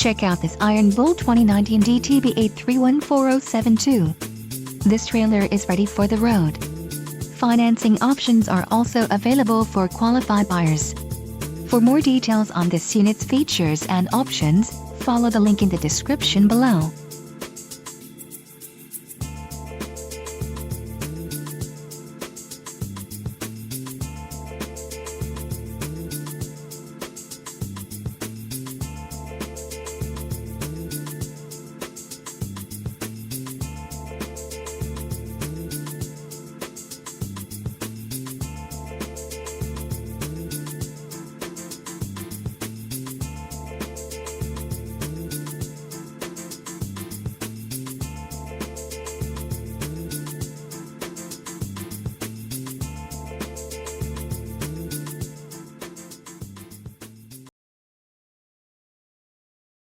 Check out this Iron Bull 2019 DTB8314072. This trailer is ready for the road. Financing options are also available for qualified buyers. For more details on this unit's features and options, follow the link in the description below.